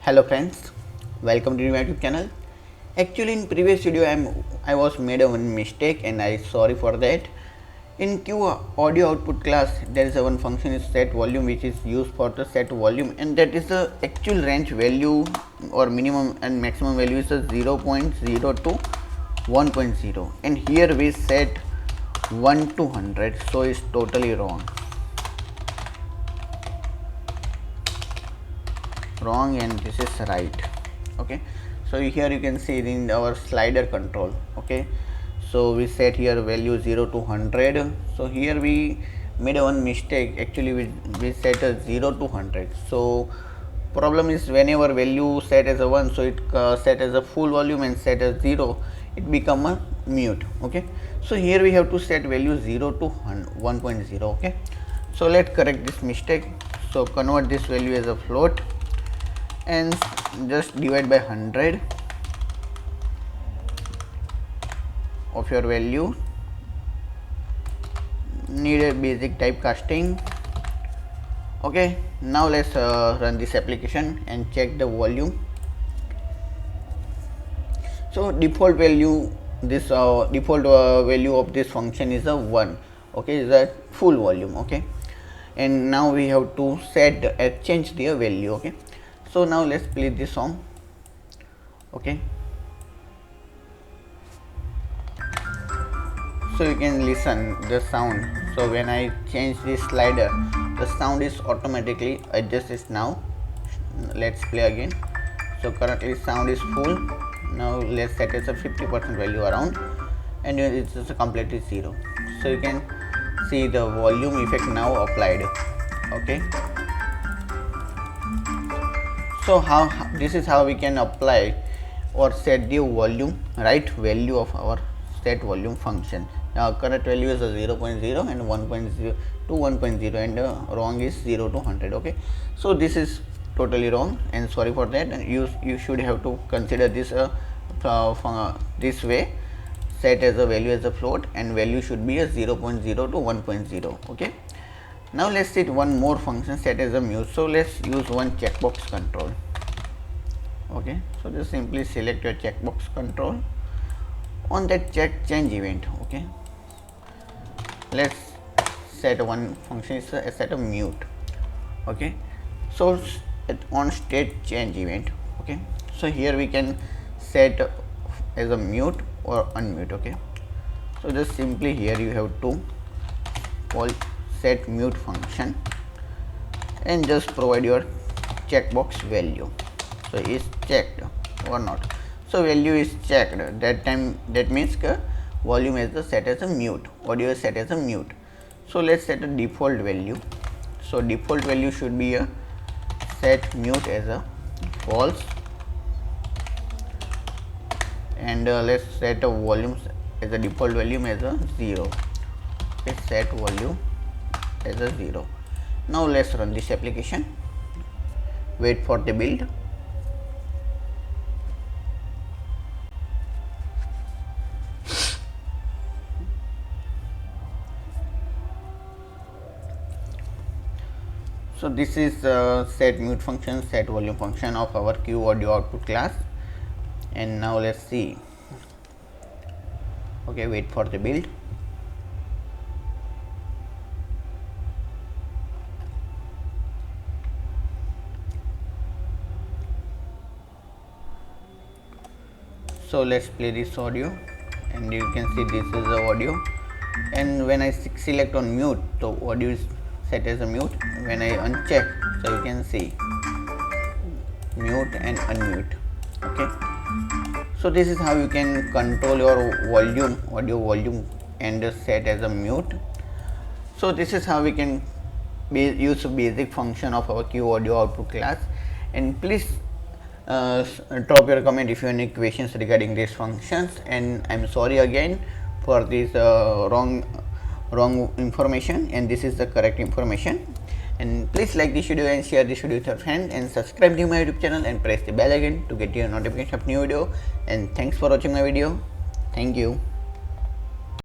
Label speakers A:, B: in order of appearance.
A: Hello friends, welcome to my YouTube channel. Actually in previous video I was made a one mistake and I sorry for that. In QAudioOutput class there is a one function is setVolume which is used for the set volume, and that is the actual range value or minimum and maximum value is a 0.0 to 1.0, and here we set 1 to 100, so it's totally wrong and this is right. Okay, so here you can see it in our slider control. Okay, so we set here value 0 to 100. So here we made a one mistake. Actually we set a 0 to 100. So problem is whenever value set as a 1, so it set as a full volume, and set as 0 it become a mute. Okay, so here we have to set value 0 to 1.0. okay, so let's correct this mistake. So convert this value as a float and just divide by 100 of your value. Need a basic typecasting. Okay, now let's run this application and check the volume. So default value, this default value of this function is a 1. okay, is a full volume. Okay, and now we have to set change the value. Okay, so now let's play this song. Okay, so you can listen the sound. So when I change this slider, the sound is automatically adjusted now. Let's play again. So currently sound is full. Now let's set as a 50% value around, and it's just completely 0. So you can see the volume effect now applied. Okay, so this is how we can apply or set the volume, right value of our set volume function. Now correct value is a 0.0 and 1.0 to 1.0, and wrong is 0 to 100. Okay, so this is totally wrong and sorry for that, and you should have to consider this this way. Set as a value as a float, and value should be a 0.0 to 1.0. okay, now let's set one more function, set as a mute. So let's use one checkbox control. Okay, so just simply select your checkbox control. On that change event, okay, let's set one function is a set of mute. Okay, so on state change event. Okay, so here we can set as a mute or unmute. Okay, so just simply here you have to call set mute function and just provide your checkbox value. So is checked or not. So value is checked. That time that means volume is set as a mute, audio is set as a mute. So let's set a default value. So default value should be a set mute as a false, and let's set a volume as a default volume as a 0. Okay, set volume as a 0. Now let's run this application. Wait for the build. So this is set mute function, set volume function of our QAudioOutput class, and now let's see. Okay, wait for the build. So let's play this audio, and you can see this is the audio, and when I select on mute, the audio is set as a mute. When I uncheck, so you can see mute and unmute. Okay, so this is how you can control your volume, audio volume, and set as a mute. So this is how we can use a basic function of our QAudioOutput class. And please drop your comment if you have any questions regarding these functions, and I'm sorry again for this wrong information, and this is the correct information. And please like this video and share this video with your friends, and subscribe to my YouTube channel and press the bell icon to get your notification of new video. And thanks for watching my video. Thank you.